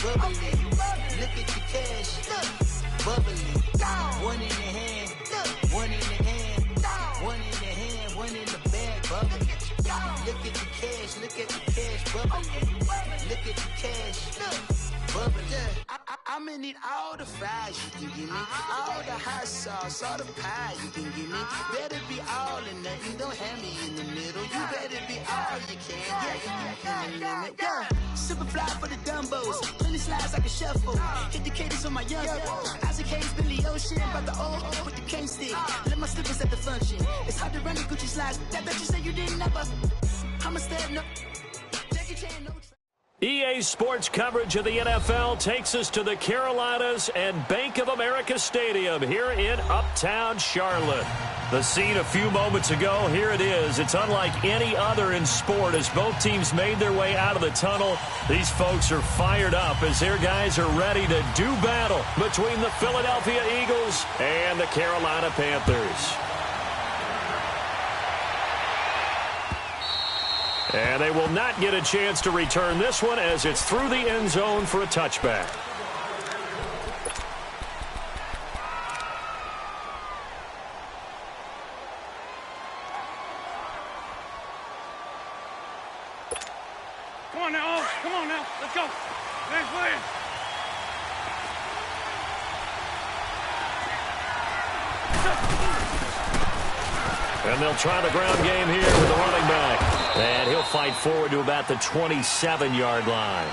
bubbly. Look at the cash, bubbly. One in the hand, one in the hand, one in the hand, one in the bag, bubbly. Look at the cash, bubbly. Look at the cash, bubbly. I'ma need all the fries you can give me, all the hot sauce, all the pie you can give me. Better be all or nothing, don't have me in the middle. You better be all you can, yeah. Super fly for the Dumbos, plenty slides I can shuffle. Hit the cadence on my young Isaac Hayes, Billy Ocean, about the old with the cane stick. Let my slippers at the function. It's hard to run the Gucci slides. That bet you say you didn't never. I'm a step no. Jackie Chan no. EA Sports coverage of the NFL takes us to the Carolinas and Bank of America Stadium here in Uptown Charlotte. The scene a few moments ago, here it is. It's unlike any other in sport as both teams made their way out of the tunnel. These folks are fired up as their guys are ready to do battle between the Philadelphia Eagles and the Carolina Panthers. And they will not get a chance to return this one as it's through the end zone for a touchback. Come on now, let's go. Thanks, William. And they'll try the ground game here with the running back. And he'll fight forward to about the 27-yard line.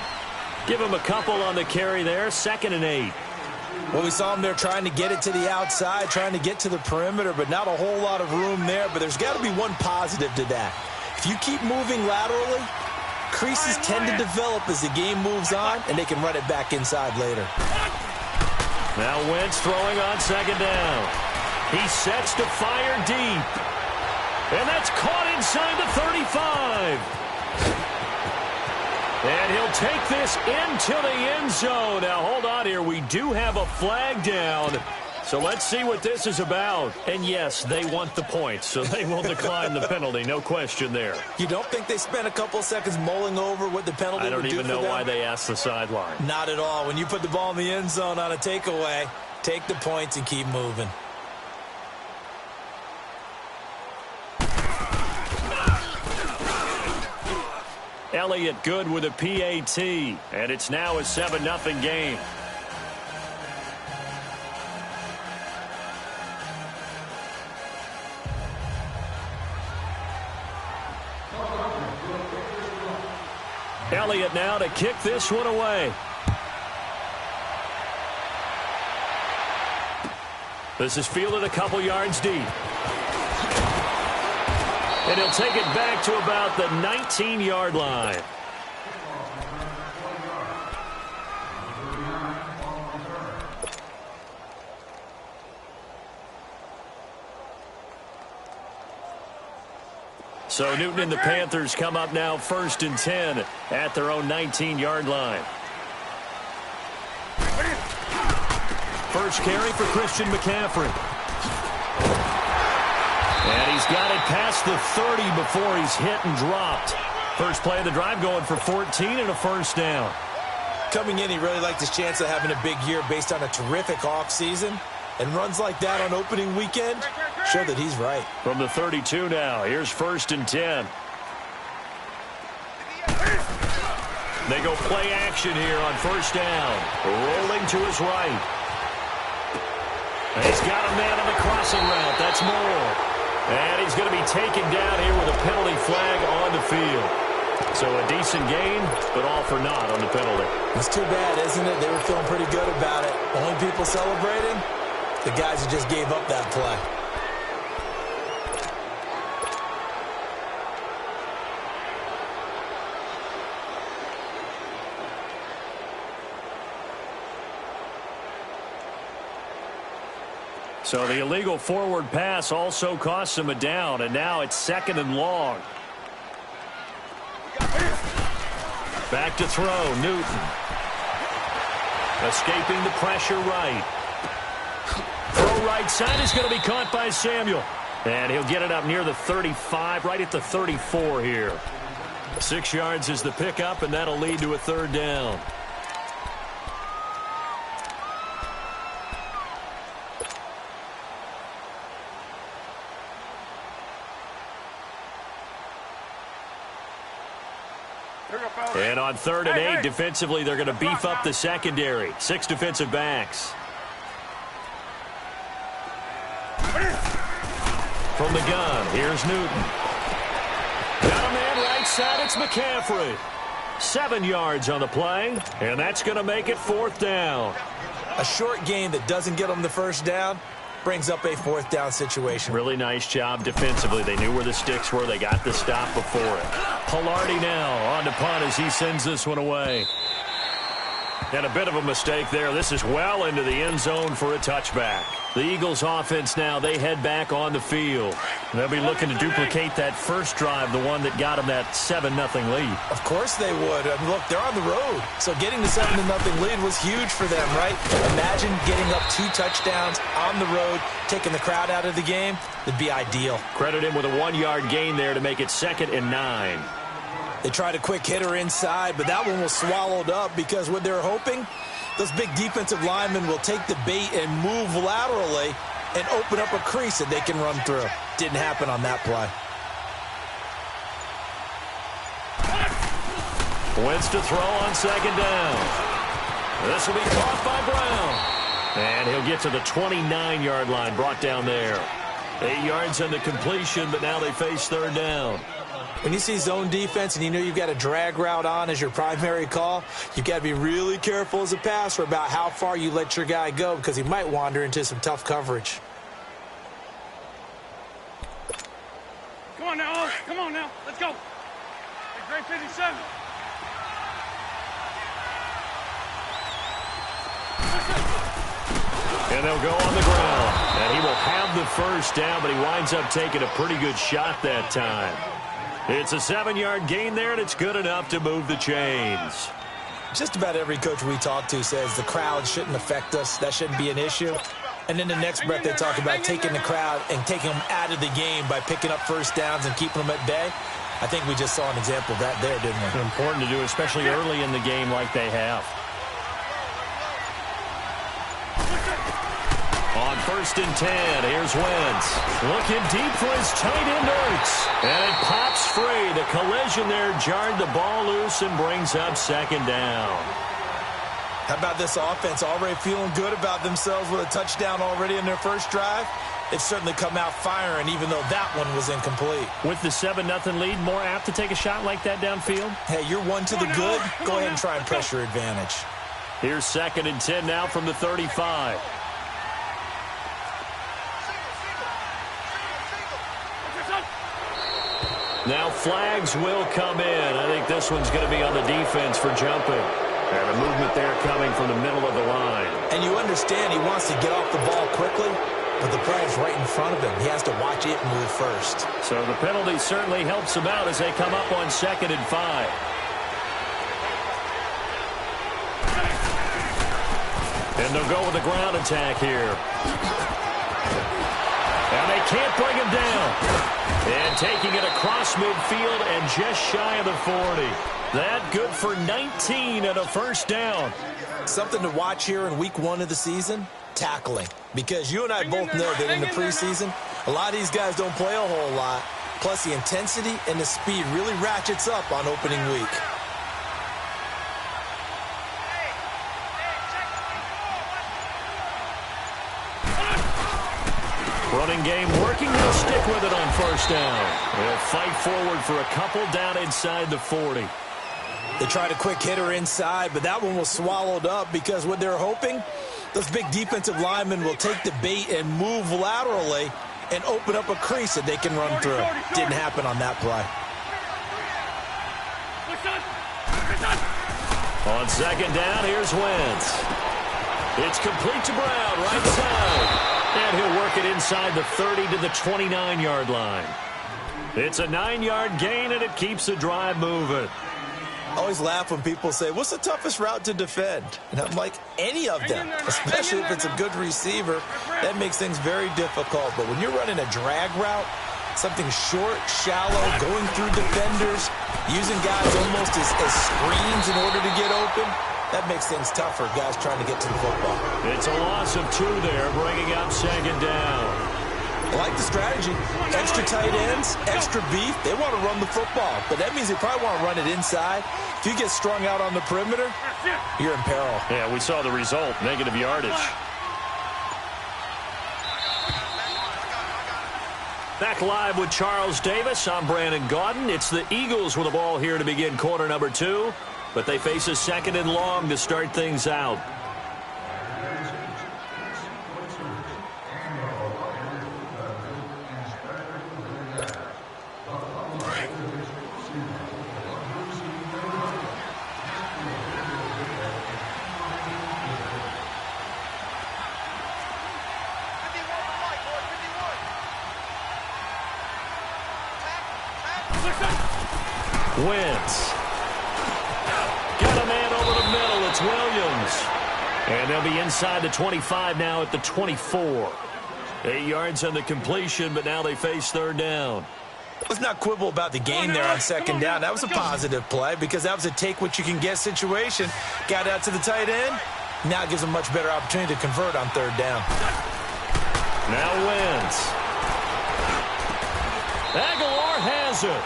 Give him a couple on the carry there, 2nd and 8. Well, we saw him there trying to get it to the outside, trying to get to the perimeter, but not a whole lot of room there. But there's got to be one positive to that. If you keep moving laterally, creases tend to develop as the game moves on, and they can run it back inside later. Now Wentz throwing on 2nd down. He sets to fire deep. And that's caught inside the 35. And he'll take this into the end zone. Now, hold on here. We do have a flag down. So let's see what this is about. And, yes, they want the points, so they will decline the penalty. No question there. You don't think they spent a couple seconds mulling over what the penalty would do for them? I don't even know why they asked the sideline. Not at all. When you put the ball in the end zone on a takeaway, take the points and keep moving. Elliott good with a PAT, and it's now a 7-0 game. Elliott now to kick this one away. This is fielded a couple yards deep. And he'll take it back to about the 19-yard line. So Newton and the Panthers come up now 1st and 10 at their own 19-yard line. First carry for Christian McCaffrey. And he's got it past the 30 before he's hit and dropped. First play of the drive going for 14 and a 1st down. Coming in, he really liked his chance of having a big year based on a terrific offseason. And runs like that on opening weekend show that he's right. From the 32 now, here's 1st and 10. They go play action here on 1st down. Rolling to his right. And he's got a man on the crossing route. That's Moore. And he's going to be taken down here with a penalty flag on the field. So a decent gain, but all for naught on the penalty. It's too bad, isn't it? They were feeling pretty good about it. Only people celebrating, the guys who just gave up that play. So the illegal forward pass also costs him a down, and now it's 2nd and long. Back to throw, Newton. Escaping the pressure right. Throw right side is going to be caught by Samuel. And he'll get it up near the 35, right at the 34 here. 6 yards is the pickup, and that'll lead to a 3rd down. And on 3rd and 8, defensively, they're going to beef up the secondary. 6 defensive backs. From the gun, here's Newton. Got a man right side, it's McCaffrey. 7 yards on the play, and that's going to make it 4th down. A short gain that doesn't get them the first down brings up a 4th down situation. Really nice job defensively. They knew where the sticks were. They got the stop before it. Palardy now on to punt as he sends this one away. And a bit of a mistake there. This is well into the end zone for a touchback. The Eagles offense now, they head back on the field. They'll be looking to duplicate that first drive, the one that got them that 7-0 lead. Of course they would. I mean, look, they're on the road. So getting the 7-0 lead was huge for them, right? Imagine getting up 2 touchdowns on the road, taking the crowd out of the game. It'd be ideal. Credit him with a 1-yard gain there to make it 2nd and 9. They tried a quick hitter inside, but that one was swallowed up because what they're hoping, those big defensive linemen will take the bait and move laterally and open up a crease that they can run through. Didn't happen on that play. Wentz to throw on 2nd down. This will be caught by Brown. And he'll get to the 29-yard line, brought down there. 8 yards on the completion, but now they face 3rd down. When you see zone defense and you know you've got a drag route on as your primary call, you've got to be really careful as a passer about how far you let your guy go because he might wander into some tough coverage. Come on now, come on now, let's go. Great 57. And they'll go on the ground. And he will have the first down, but he winds up taking a pretty good shot that time. It's a 7-yard gain there, and it's good enough to move the chains. Just about every coach we talk to says the crowd shouldn't affect us. That shouldn't be an issue. And then the next breath they talk about taking the crowd and taking them out of the game by picking up first downs and keeping them at bay. I think we just saw an example of that there, didn't we? It's important to do, especially early in the game like they have. On 1st and 10, here's Wentz. Looking deep for his tight end, Ertz. And it pops free. The collision there jarred the ball loose and brings up 2nd down. How about this offense already feeling good about themselves with a touchdown already in their first drive? They've certainly come out firing, even though that one was incomplete. With the 7-0 lead, more apt to take a shot like that downfield? Hey, you're one to the good. Go ahead and try and press your advantage. Here's 2nd and 10 now from the 35. Now flags will come in. I think this one's going to be on the defense for jumping. And a movement there coming from the middle of the line. And you understand he wants to get off the ball quickly, but the play's right in front of him. He has to watch it move first. So the penalty certainly helps him out as they come up on 2nd and 5. And they'll go with the ground attack here. And they can't bring him down. And taking it across midfield and just shy of the 40. That good for 19 and a first down. Something to watch here in week 1 of the season, tackling. Because you and I both know that in the preseason, a lot of these guys don't play a whole lot. Plus the intensity and the speed really ratchets up on opening week. Running game working. He'll stick with it on 1st down. They'll fight forward for a couple down inside the 40. They tried a quick hitter inside, but that one was swallowed up because what they're hoping, those big defensive linemen will take the bait and move laterally and open up a crease that they can run through. Didn't happen on that play. On 2nd down, here's Wentz. It's complete to Brown, right side. And he'll work it inside the 30 to the 29-yard line. It's a 9-yard gain, and it keeps the drive moving. I always laugh when people say, what's the toughest route to defend? And I'm like, any of them, especially if it's a good receiver. That makes things very difficult. But when you're running a drag route, something short, shallow, going through defenders, using guys almost as screens in order to get open, that makes things tough for guys trying to get to the football. It's a loss of 2 there, bringing up 2nd down. I like the strategy. Extra tight ends, extra beef. They want to run the football, but that means they probably want to run it inside. If you get strung out on the perimeter, you're in peril. Yeah, we saw the result, negative yardage. Back live with Charles Davis. I'm Brandon Gaudin. It's the Eagles with the ball here to begin quarter number 2, but they face a 2nd and long to start things out. Wentz. Got a man over the middle. It's Williams. And they'll be inside the 25 now at the 24. 8 yards on the completion, but now they face 3rd down. Let's not quibble about the gain there on 2nd down. That was a positive play because that was a take-what-you-can-get situation. Got out to the tight end. Now it gives them a much better opportunity to convert on 3rd down. Now Wentz. Aguilar has it.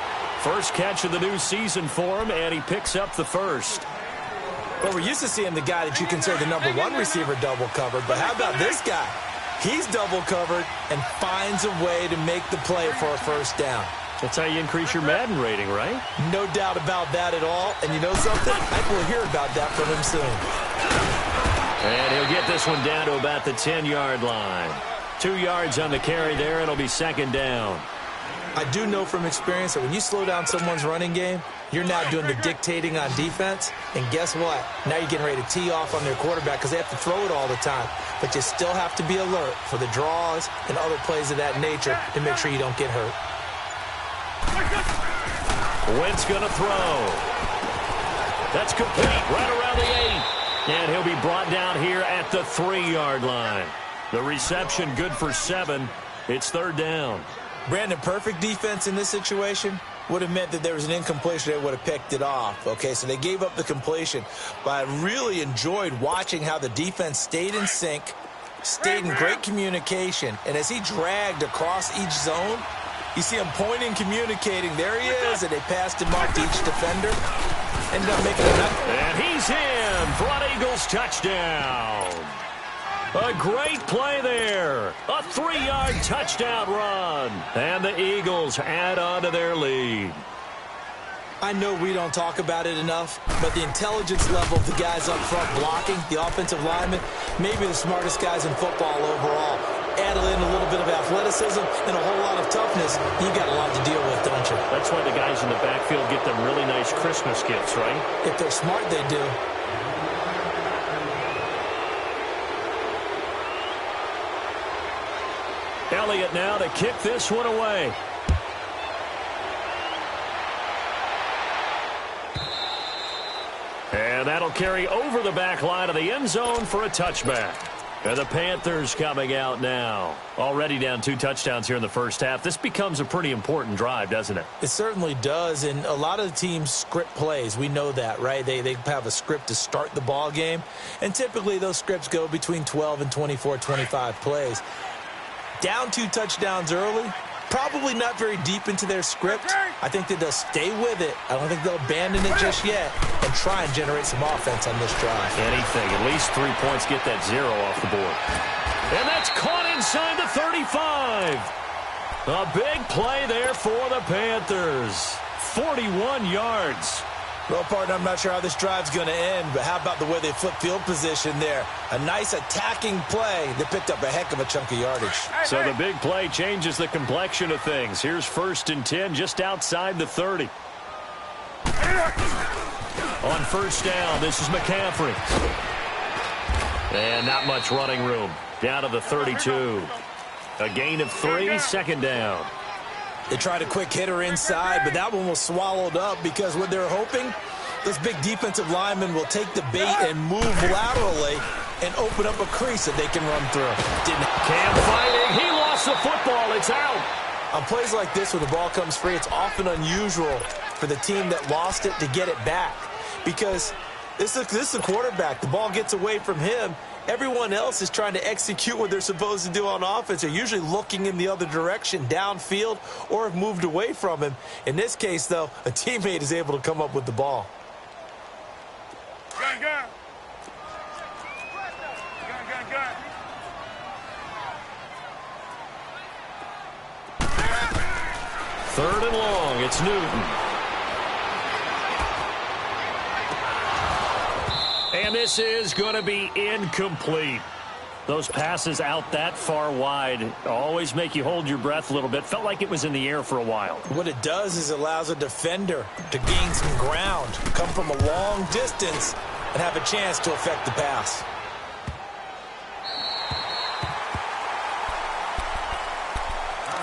First catch of the new season for him, and he picks up the first. Well, we're used to seeing the guy that you consider the number 1 receiver double covered, but how about this guy? He's double covered and finds a way to make the play for a 1st down. That's how you increase your Madden rating, right? No doubt about that at all. And you know something? I think we'll hear about that from him soon. And he'll get this one down to about the 10-yard line. 2 yards on the carry there, and it'll be 2nd down. I do know from experience that when you slow down someone's running game, you're now doing the dictating on defense. And guess what? Now you're getting ready to tee off on their quarterback because they have to throw it all the time. But you still have to be alert for the draws and other plays of that nature to make sure you don't get hurt. Wentz going to throw. That's complete right around the 8. And he'll be brought down here at the 3-yard line. The reception good for 7. It's 3rd down. Brandon, perfect defense in this situation would have meant that there was an incompletion. They would have picked it off. Okay, so they gave up the completion. But I really enjoyed watching how the defense stayed in sync, stayed in great communication. And as he dragged across each zone, you see him pointing, communicating. There he is, and they passed him off to each defender. Ended up making it. And he's in for an Eagles touchdown. A great play there. A 3-yard touchdown run. And the Eagles add on to their lead. I know we don't talk about it enough, but the intelligence level of the guys up front blocking, the offensive linemen, maybe the smartest guys in football overall. Add in a little bit of athleticism and a whole lot of toughness. You got a lot to deal with, don't you? That's why the guys in the backfield get them really nice Christmas gifts, right? If they're smart, they do. Elliott now to kick this one away. And that'll carry over the back line of the end zone for a touchback. And the Panthers coming out now. Already down 2 touchdowns here in the first half. This becomes a pretty important drive, doesn't it? It certainly does, and a lot of the teams script plays. We know that, right? They have a script to start the ball game, and typically those scripts go between 12 and 24, 25 plays. Down 2 touchdowns early, probably not very deep into their script. I think that they'll stay with it. I don't think they'll abandon it just yet and try and generate some offense on this drive. Anything. At least 3 points get that 0 off the board. And that's caught inside the 35. A big play there for the Panthers. 41 yards. Well, partner, I'm not sure how this drive's going to end, but how about the way they flip field position there? A nice attacking play that picked up a heck of a chunk of yardage. So the big play changes the complexion of things. Here's 1st and 10 just outside the 30. On 1st down, this is McCaffrey. And not much running room. Down to the 32. A gain of 3, 2nd down. They tried a quick hitter inside, but that one was swallowed up because what they're hoping, this big defensive lineman will take the bait and move laterally and open up a crease that they can run through. Cam fighting. He lost the football. It's out. On plays like this where the ball comes free, it's often unusual for the team that lost it to get it back because this is a quarterback. The ball gets away from him, Everyone else is trying to execute what they're supposed to do on offense. They're usually looking in the other direction, downfield, or have moved away from him. In this case, though, a teammate is able to come up with the ball. Gun, gun. Gun, gun, gun. Third and long, it's Newton. And this is going to be incomplete. Those passes out that far wide always make you hold your breath a little bit. Felt like it was in the air for a while. What it does is it allows a defender to gain some ground, come from a long distance, and have a chance to affect the pass.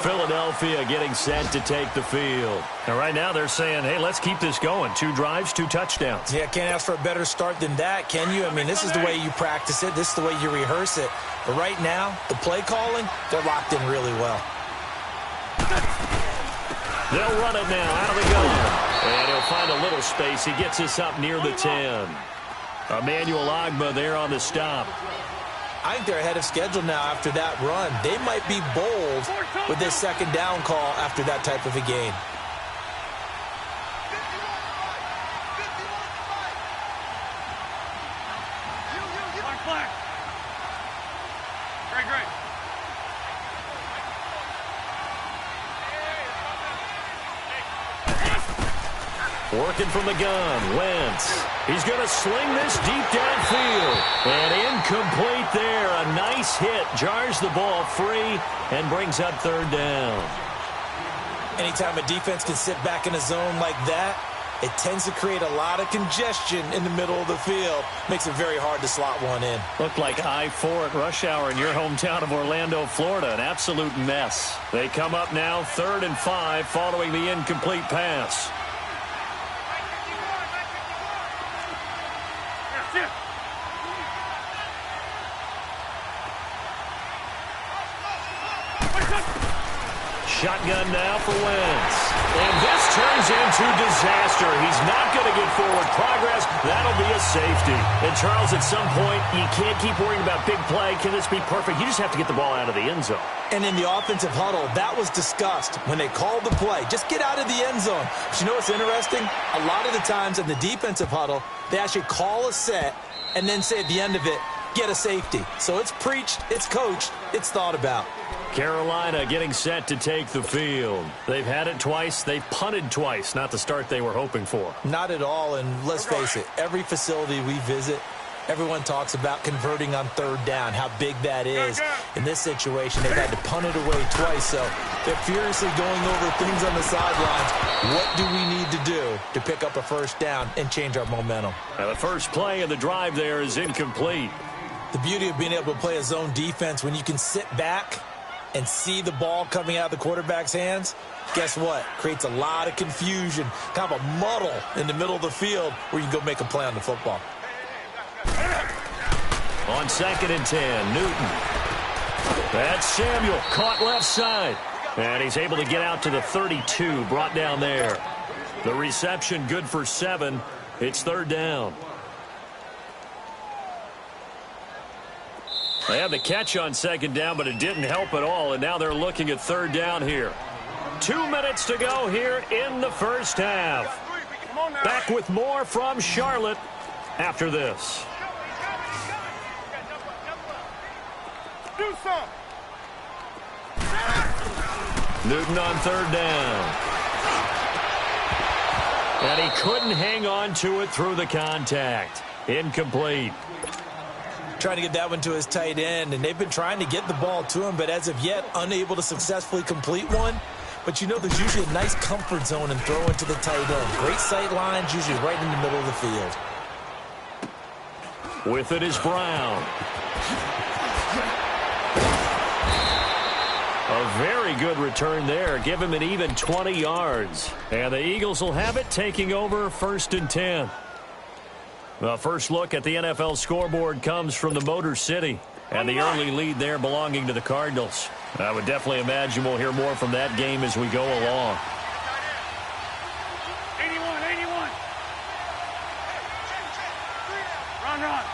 Philadelphia getting set to take the field. And right now they're saying, hey, let's keep this going. 2 drives, 2 touchdowns. Yeah, can't ask for a better start than that, can you? I mean, this is the way you practice it. This is the way you rehearse it. But right now, the play calling, they're locked in really well. They'll run it now out of the gun. And he'll find a little space. He gets us up near the 10. Emmanuel Ogbah there on the stop. I think they're ahead of schedule now after that run. They might be bold with this second down call after that type of a game. Great. Working from the gun, Wentz. He's going to sling this deep downfield. And incomplete there. A nice hit. Jars the ball free and brings up third down. Anytime a defense can sit back in a zone like that, it tends to create a lot of congestion in the middle of the field. Makes it very hard to slot one in. Looked like I-4 at rush hour in your hometown of Orlando, Florida. An absolute mess. They come up now 3rd and 5 following the incomplete pass. Shotgun now for Wentz. And this turns into disaster. He's not going to get forward progress. That'll be a safety. And, Charles, at some point, you can't keep worrying about big play. Can this be perfect? You just have to get the ball out of the end zone. And in the offensive huddle, that was discussed when they called the play. Just get out of the end zone. But you know what's interesting? A lot of the times in the defensive huddle, they actually call a set and then say at the end of it, get a safety. So it's preached, it's coached, it's thought about. Carolina getting set to take the field. They've had it twice. They've punted twice. Not the start they were hoping for. Not at all, and let's face it, every facility we visit, everyone talks about converting on 3rd down, how big that is. In this situation, they've had to punt it away twice, so they're furiously going over things on the sidelines. What do we need to do to pick up a 1st down and change our momentum? Now the first play of the drive there is incomplete. The beauty of being able to play a zone defense, when you can sit back and see the ball coming out of the quarterback's hands, guess what? Creates a lot of confusion, kind of a muddle in the middle of the field where you can go make a play on the football. On 2nd and 10, Newton. That's Samuel, caught left side. And he's able to get out to the 32, brought down there. The reception good for 7. It's 3rd down. They had the catch on 2nd down, but it didn't help at all, and now they're looking at 3rd down here. 2 minutes to go here in the first half. Back with more from Charlotte after this. Do some. Newton on 3rd down. And he couldn't hang on to it through the contact. Incomplete. Trying to get that one to his tight end, and they've been trying to get the ball to him, but as of yet, unable to successfully complete one. But you know there's usually a nice comfort zone in throwing to the tight end. Great sight lines, usually right in the middle of the field. With it is Brown. A very good return there. Give him an even 20 yards. And the Eagles will have it, taking over 1st and 10. The first look at the NFL scoreboard comes from the Motor City. And the early lead there belonging to the Cardinals. I would definitely imagine we'll hear more from that game as we go along. 81. Run.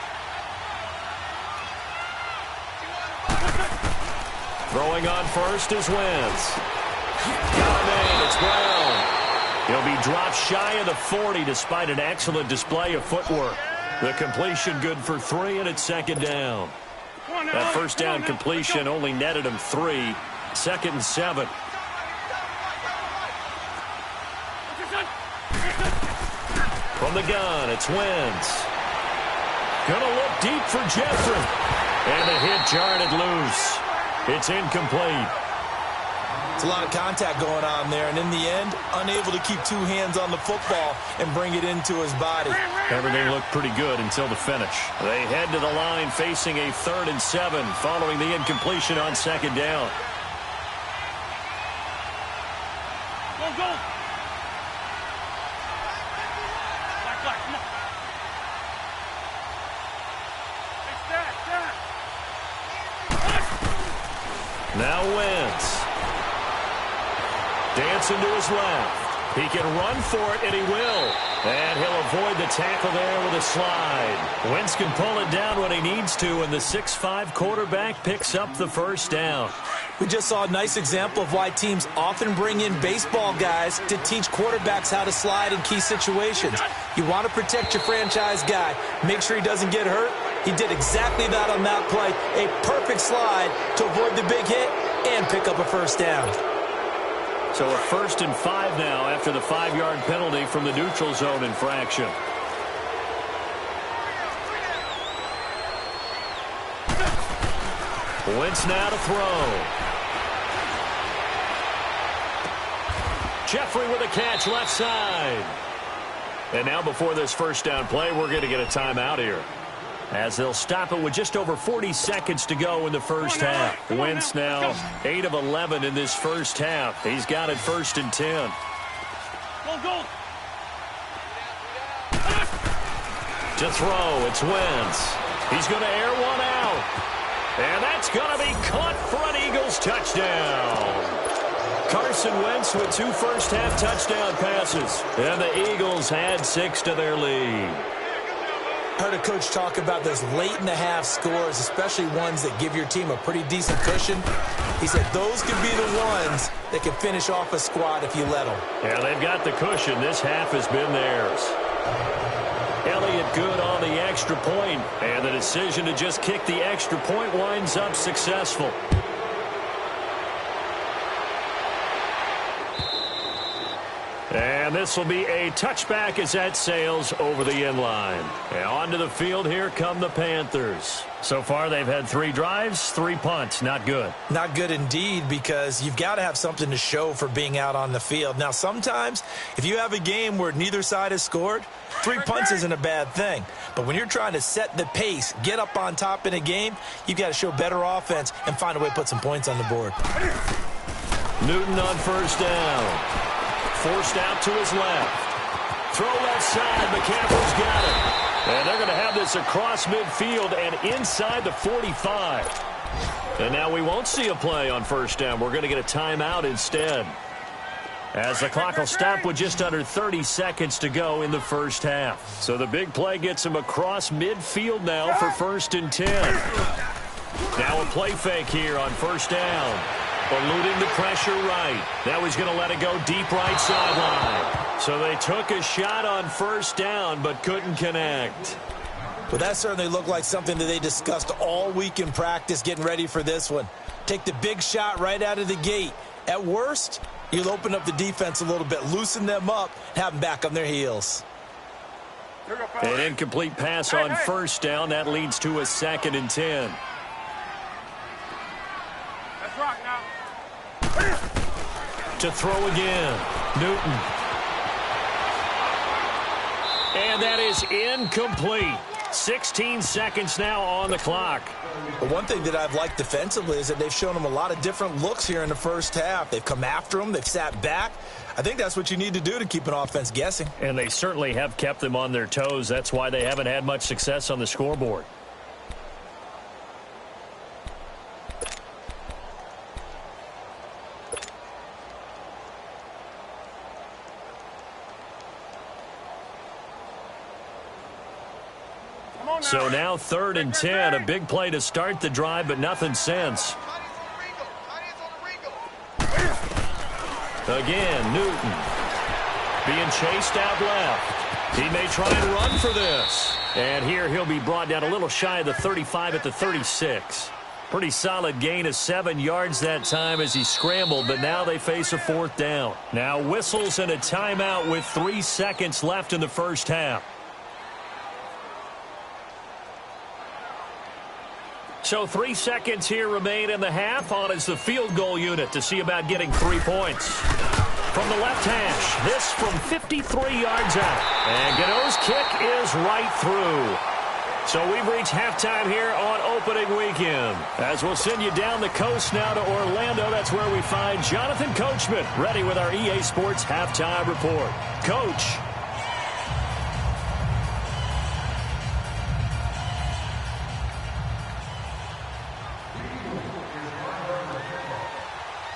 Throwing on first is Wentz. Got him in. It's Brown. He'll be dropped shy of the 40 despite an excellent display of footwork. The completion good for 3, and it's second down. That first down completion only netted him 3. Second and 7. From the gun, it's Wentz. Gonna look deep for Jeffrey. And the hit jarred it loose. It's incomplete. It's a lot of contact going on there, and in the end, unable to keep 2 hands on the football and bring it into his body. Everything looked pretty good until the finish. They head to the line facing a 3rd and 7 following the incompletion on second down. Go, go. Black, come on. Now Wentz. Dancing to his left. He can run for it, and he will. And he'll avoid the tackle there with a slide. Wentz can pull it down when he needs to, and the 6'5" quarterback picks up the first down. We just saw a nice example of why teams often bring in baseball guys to teach quarterbacks how to slide in key situations. You want to protect your franchise guy. Make sure he doesn't get hurt. He did exactly that on that play. A perfect slide to avoid the big hit and pick up a first down. So a 1st and 5 now after the 5-yard penalty from the neutral zone infraction. Wentz now to throw. Jeffrey with a catch left side. And now before this first down play, we're going to get a timeout here, as they'll stop it with just over 40 seconds to go in the first half. Wentz now 8 of 11 in this first half. He's got it 1st and 10. Go. To throw, it's Wentz. He's going to air one out. And that's going to be caught for an Eagles touchdown. Carson Wentz with 2 first-half touchdown passes. And the Eagles add 6 to their lead. Heard a coach talk about those late-in-the-half scores, especially ones that give your team a pretty decent cushion. He said those could be the ones that can finish off a squad if you let them. Yeah, they've got the cushion. This half has been theirs. Elliott good on the extra point, and the decision to just kick the extra point winds up successful. And this will be a touchback as that sails over the end line. And onto the field, here come the Panthers. So far, they've had 3 drives, 3 punts. Not good. Not good indeed, because you've got to have something to show for being out on the field. Now, sometimes, if you have a game where neither side has scored, 3 punts isn't a bad thing. But when you're trying to set the pace, get up on top in a game, you've got to show better offense and find a way to put some points on the board. Newton on first down. Forced out to his left. Throw left side. McCaffrey's got it. And they're going to have this across midfield and inside the 45. And now we won't see a play on first down. We're going to get a timeout instead, as the clock will stop with just under 30 seconds to go in the first half. So the big play gets him across midfield now for 1st and 10. Now a play fake here on first down. Eluding the pressure right. Now he's going to let it go deep right sideline. So they took a shot on first down but couldn't connect. Well, that certainly looked like something that they discussed all week in practice getting ready for this one. Take the big shot right out of the gate. At worst, you'll open up the defense a little bit, loosen them up, have them back on their heels. An incomplete pass on first down. That leads to a 2nd and 10. Let's rock now. To throw again, Newton. And that is incomplete. 16 seconds now on the clock. But one thing that I've liked defensively is that they've shown them a lot of different looks here in the first half. They've come after them. They've sat back. I think that's what you need to do to keep an offense guessing. And they certainly have kept them on their toes. That's why they haven't had much success on the scoreboard. So now 3rd and 10, a big play to start the drive, but nothing since. Again, Newton being chased out left. He may try and run for this. And here he'll be brought down a little shy of the 35 at the 36. Pretty solid gain of 7 yards that time as he scrambled, but now they face a 4th down. Now whistles and a timeout with 3 seconds left in the first half. So 3 seconds here remain in the half. On is the field goal unit to see about getting 3 points. From the left hash, this from 53 yards out. And Gano's kick is right through. So we've reached halftime here on opening weekend. As we'll send you down the coast now to Orlando, that's where we find Jonathan Coachman ready with our EA Sports halftime report. Coach.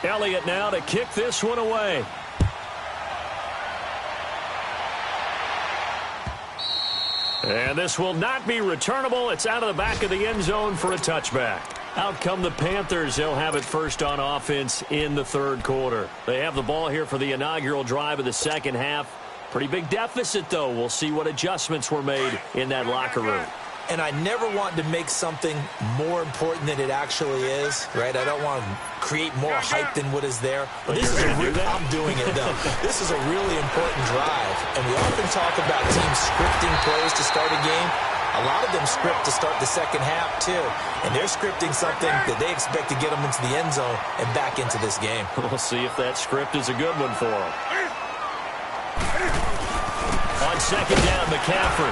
Elliott now to kick this one away. And this will not be returnable. It's out of the back of the end zone for a touchback. Out come the Panthers. They'll have it first on offense in the 3rd quarter. They have the ball here for the inaugural drive of the second half. Pretty big deficit, though. We'll see what adjustments were made in that locker room. And I never want to make something more important than it actually is, right? I don't want to create more hype than what is there. But this is I'm doing it, though. This is a really important drive. And we often talk about teams scripting plays to start a game. A lot of them script to start the second half, too. And they're scripting something that they expect to get them into the end zone and back into this game. We'll see if that script is a good one for them. On second down, McCaffrey.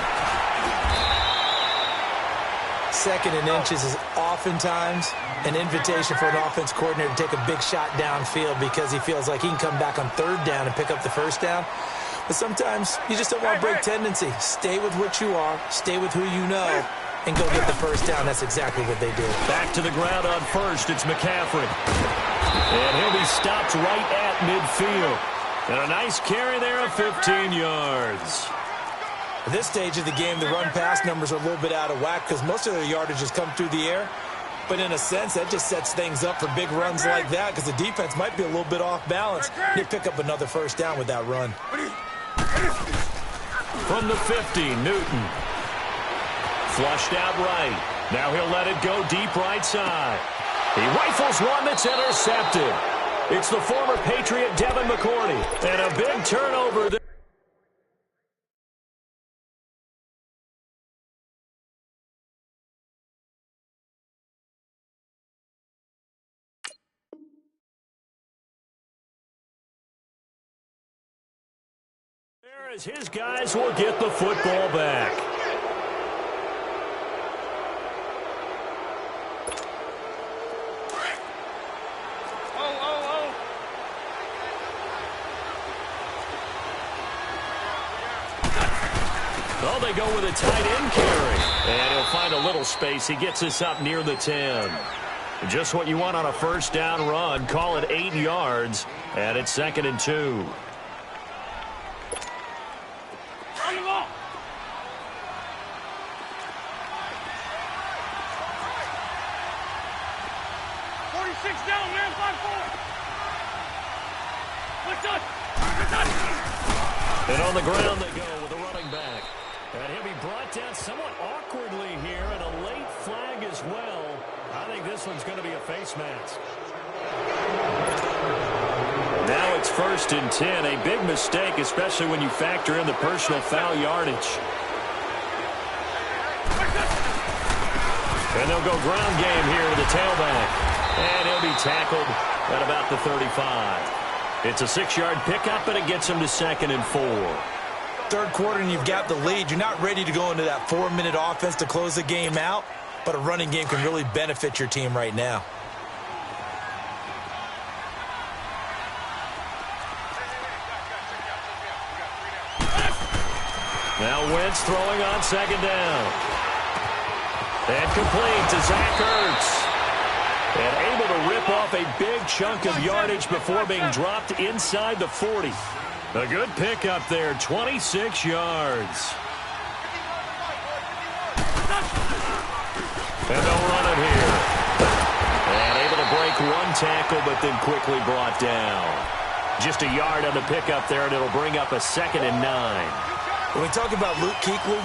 2nd and inches is oftentimes an invitation for an offense coordinator to take a big shot downfield because he feels like he can come back on 3rd down and pick up the first down. But sometimes you just don't want to break tendency. Stay with what you are, stay with who you know, and go get the first down. That's exactly what they do. Back to the ground on first. It's McCaffrey. And he'll be stopped right at midfield. And a nice carry there of 15 yards. At this stage of the game, the run-pass numbers are a little bit out of whack because most of their yardage has come through the air. But in a sense, that just sets things up for big runs like that because the defense might be a little bit off balance. They pick up another first down with that run. From the 50, Newton. Flushed out right. Now he'll let it go deep right side. He rifles one that's intercepted. It's the former Patriot Devin McCourty. And a big turnover there. As his guys will get the football back. Well, they go with a tight end carry. And he'll find a little space. He gets us up near the 10. Just what you want on a first down run. Call it 8 yards. And it's 2nd and 2. 6 down, man, 5-4. And on the ground they go with a running back. And he'll be brought down somewhat awkwardly here, and a late flag as well. I think this one's going to be a face mask. Now it's 1st and 10. A big mistake, especially when you factor in the personal foul yardage. And they'll go ground game here with the tailback. And he'll be tackled at about the 35. It's a 6-yard pickup, and it gets him to 2nd and 4. 3rd quarter, and you've got the lead. You're not ready to go into that 4-minute offense to close the game out, but a running game can really benefit your team right now. Now Wentz throwing on 2nd down. And complete to Zach Ertz. And able to rip off a big chunk of yardage before being dropped inside the 40. A good pickup there, 26 yards. And they'll run it here. And able to break one tackle, but then quickly brought down. Just a yard on the pickup there, and it'll bring up a 2nd and 9. When we talk about Luke Kuechly,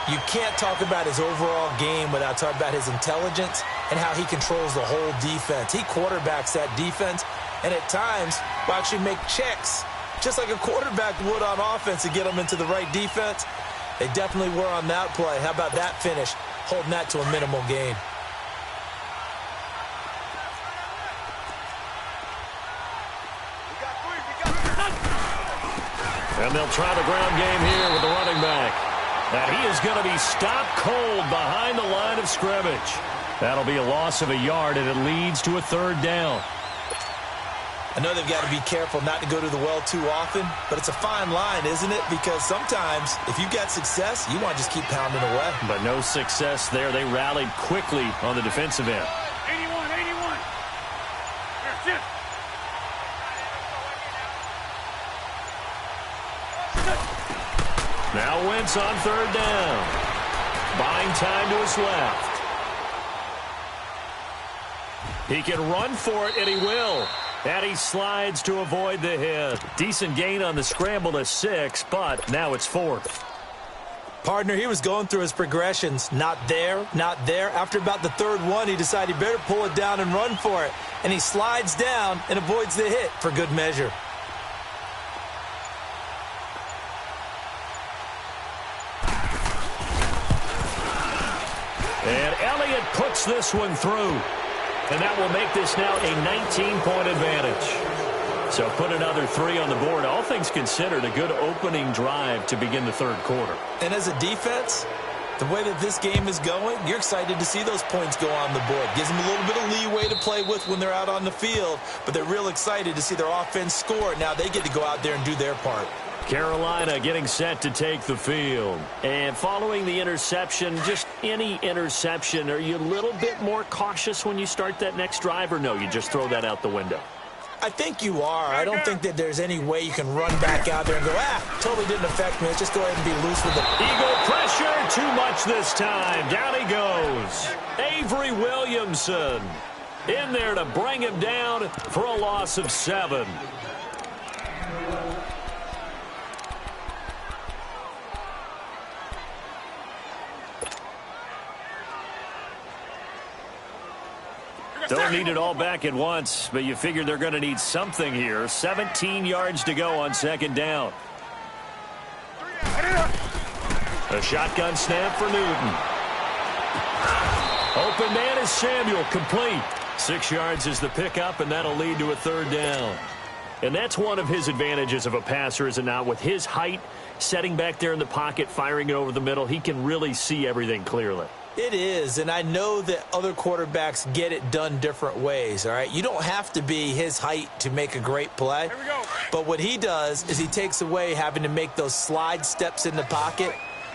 you can't talk about his overall game without talking about his intelligence and how he controls the whole defense. He quarterbacks that defense, and at times will actually make checks, just like a quarterback would on offense to get them into the right defense. They definitely were on that play. How about that finish, holding that to a minimal gain? And they'll try the ground game here with the running back. And he is going to be stopped cold behind the line of scrimmage. That'll be a loss of a yard, and it leads to a 3rd down. I know they've got to be careful not to go to the well too often, but it's a fine line, isn't it? Because sometimes, if you've got success, you want to just keep pounding away. But no success there. They rallied quickly on the defensive end. 81, 81. Here, sit. Now Wentz on 3rd down. Buying time to his left. He can run for it, and he will. And he slides to avoid the hit. Decent gain on the scramble to 6, but now it's 4th. Partner, he was going through his progressions. Not there, not there. After about the 3rd one, he decided he better pull it down and run for it. And he slides down and avoids the hit for good measure. And Elliott puts this one through. And that will make this now a 19-point advantage. So put another 3 on the board. All things considered, a good opening drive to begin the 3rd quarter. And as a defense, the way that this game is going, you're excited to see those points go on the board. Gives them a little bit of leeway to play with when they're out on the field, but they're real excited to see their offense score. Now they get to go out there and do their part. Carolina getting set to take the field. And following the interception, just any interception, are you a little bit more cautious when you start that next drive, or no, you just throw that out the window? I think you are. I don't think that there's any way you can run back out there and go, totally didn't affect me. Let's just go ahead and be loose with it. Eagle pressure, too much this time. Down he goes. Avery Williamson in there to bring him down for a loss of 7. Don't need it all back at once, but you figure they're going to need something here. 17 yards to go on 2nd down. A shotgun snap for Newton. Open man is Samuel, complete. 6 yards is the pickup, and that'll lead to a 3rd down. And that's one of his advantages of a passer, is it not? With his height, setting back there in the pocket, firing it over the middle, he can really see everything clearly. It is, and I know that other quarterbacks get it done different ways, all right? You don't have to be his height to make a great play. Here we go. But what he does is he takes away having to make those slide steps in the pocket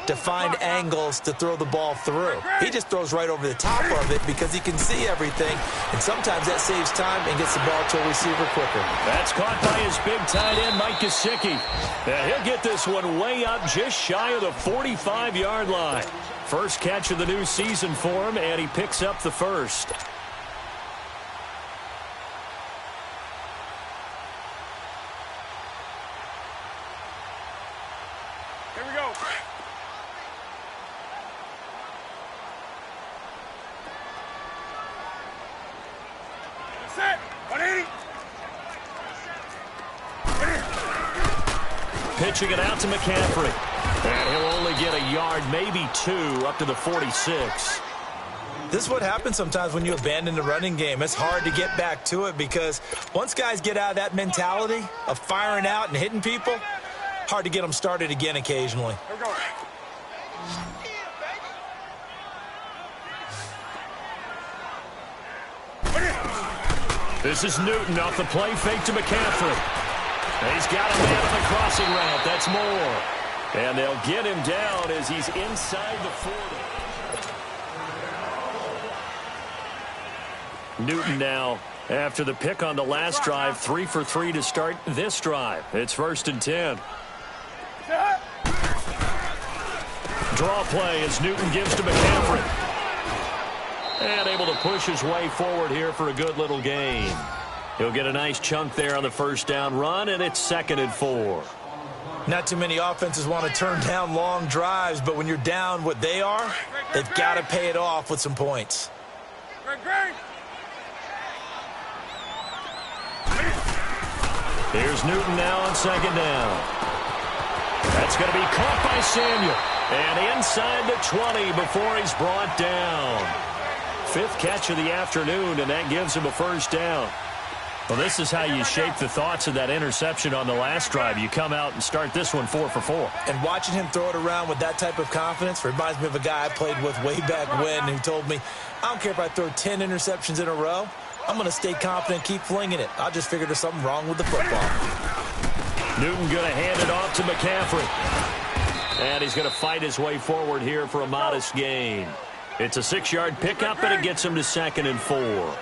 to find angles to throw the ball through. He just throws right over the top of it because he can see everything, and sometimes that saves time and gets the ball to a receiver quicker. That's caught by his big tight end, Mike Gesicki. He'll get this one way up just shy of the 45-yard line. First catch of the new season for him, and he picks up the 1st. Here we go. Set. 180. Pitching it out to McCaffrey. And he'll only get a yard, maybe 2, up to the 46. This is what happens sometimes when you abandon the running game. It's hard to get back to it because once guys get out of that mentality of firing out and hitting people, hard to get them started again occasionally. Here we go. This is Newton off the play fake to McCaffrey. He's got a man on the crossing route. That's more. And they'll get him down as he's inside the 40. Newton now, after the pick on the last drive, 3 for 3 to start this drive. It's 1st and 10. Draw play as Newton gives to McCaffrey. And able to push his way forward here for a good little gain. He'll get a nice chunk there on the first down run, and it's 2nd and 4. Not too many offenses want to turn down long drives, but when you're down what they are, they've got to pay it off with some points. Here's Newton now on 2nd down. That's going to be caught by Samuel. And inside the 20 before he's brought down. 5th catch of the afternoon, and that gives him a first down. Well, this is how you shape the thoughts of that interception on the last drive. You come out and start this one 4 for 4. And watching him throw it around with that type of confidence reminds me of a guy I played with way back when who told me, I don't care if I throw 10 interceptions in a row. I'm going to stay confident, keep flinging it. I'll just figure there's something wrong with the football. Newton going to hand it off to McCaffrey. And he's going to fight his way forward here for a modest gain. It's a 6-yard pickup, and it gets him to 2nd and 4.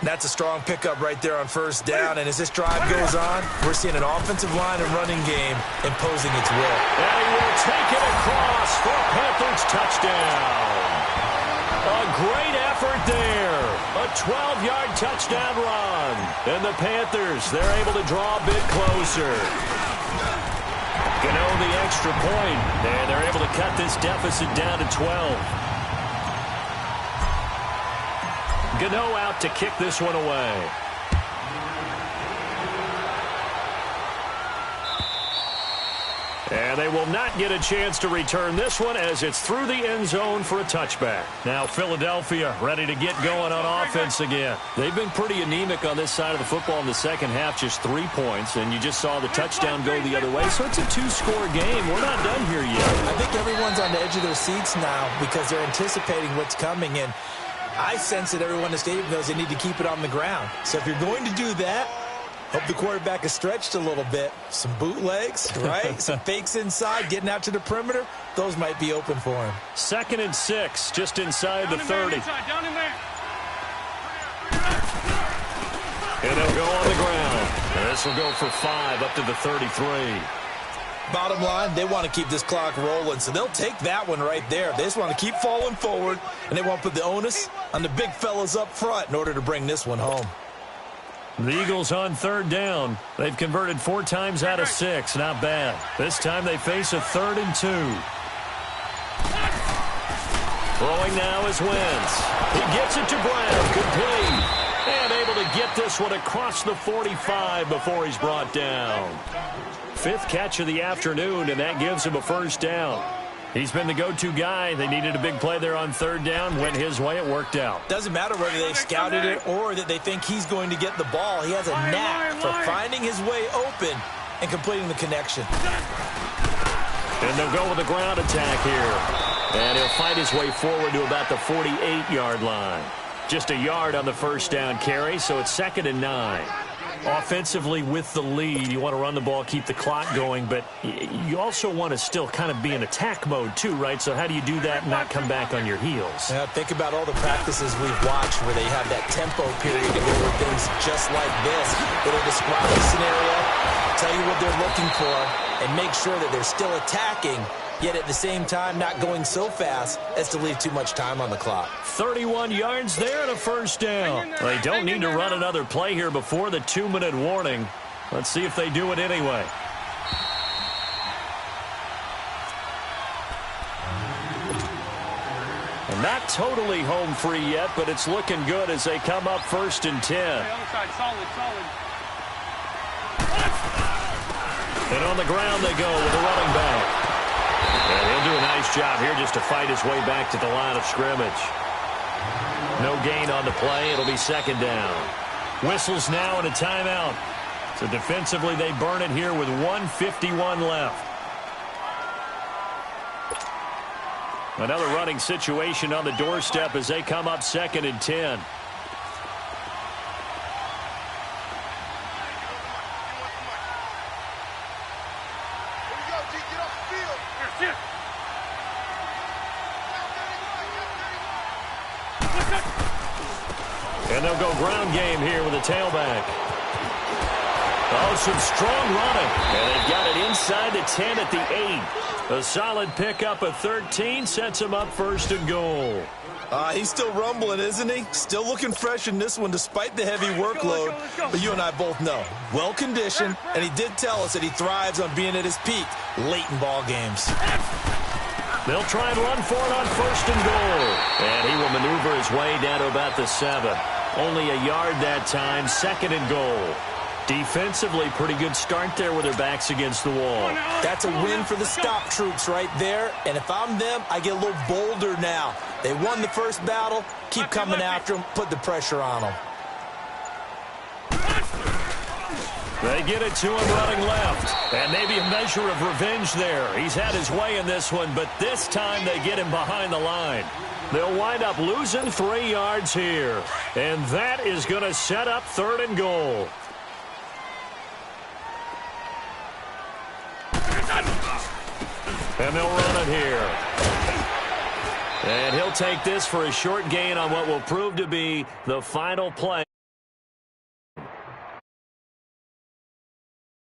That's a strong pickup right there on first down. And as this drive goes on, we're seeing an offensive line and running game imposing its will. And he will take it across for a Panthers touchdown. A great effort there. A 12-yard touchdown run. And the Panthers, they're able to draw a bit closer. Gano the extra point, and they're able to cut this deficit down to 12. Gano out to kick this one away. And they will not get a chance to return this one as it's through the end zone for a touchback. Now Philadelphia ready to get going on offense again. They've been pretty anemic on this side of the football in the second half, just 3 points, and you just saw the touchdown go the other way. So it's a 2-score game. We're not done here yet. I think everyone's on the edge of their seats now because they're anticipating what's coming in. I sense that everyone in the stadium knows they need to keep it on the ground. So if you're going to do that, hope the quarterback is stretched a little bit. Some bootlegs, right? Some fakes inside, getting out to the perimeter. Those might be open for him. 2nd and 6, just inside the 30. Down in there. And they'll go on the ground. And this will go for 5 up to the 33. Bottom line, they want to keep this clock rolling, so they'll take that one right there. They just want to keep falling forward, and they want to put the onus on the big fellas up front in order to bring this one home. The Eagles on 3rd down. They've converted 4 times out of 6. Not bad. This time they face a 3rd and 2. Throwing now is Wentz. He gets it to Brown. Complete. And able to get this one across the 45 before he's brought down. 5th catch of the afternoon, and that gives him a first down. He's been the go-to guy. They needed a big play there on 3rd down. Went his way. It worked out. Doesn't matter whether they scouted it or that they think he's going to get the ball. He has a knack for finding his way open and completing the connection. And they'll go with a ground attack here. And he'll fight his way forward to about the 48-yard line. Just a yard on the first down carry, so it's 2nd and 9. Offensively with the lead, you want to run the ball, keep the clock going, but you also want to still kind of be in attack mode too, right? So how do you do that and not come back on your heels? Yeah, think about all the practices we've watched where they have that tempo period to go with things just like this. It'll describe the scenario, tell you what they're looking for, and make sure that they're still attacking, yet at the same time not going so fast as to leave too much time on the clock. 31 yards there and a first down. They don't need to run another play here before the 2-minute warning. Let's see if they do it anyway. And not totally home free yet, but it's looking good as they come up 1st and 10. Other side, solid. And on the ground they go with a running back. And he'll do a nice job here just to fight his way back to the line of scrimmage. No gain on the play. It'll be 2nd down. Whistles now and a timeout. So defensively they burn it here with 1:51 left. Another running situation on the doorstep as they come up 2nd and 10. And they'll go ground game here with a tailback. Oh, some strong running. And they've got it inside the 10 at the 8. A solid pickup of 13 sets him up 1st and goal. He's still rumbling, isn't he? Still looking fresh in this one despite the heavy workload. Let's go. But you and I both know, well-conditioned, and he did tell us that he thrives on being at his peak late in ball games. They'll try and run for it on 1st and goal. And he will maneuver his way down to about the 7. Only a yard that time, 2nd and goal. Defensively, pretty good start there with their backs against the wall. That's a win for the stop troops right there. And if I'm them, I get a little bolder now. They won the first battle. Keep coming after them. Put the pressure on them. They get it to him running left. And maybe a measure of revenge there. He's had his way in this one, but this time they get him behind the line. They'll wind up losing 3 yards here. And that is going to set up 3rd and goal. And they'll run it here. And he'll take this for a short gain on what will prove to be the final play.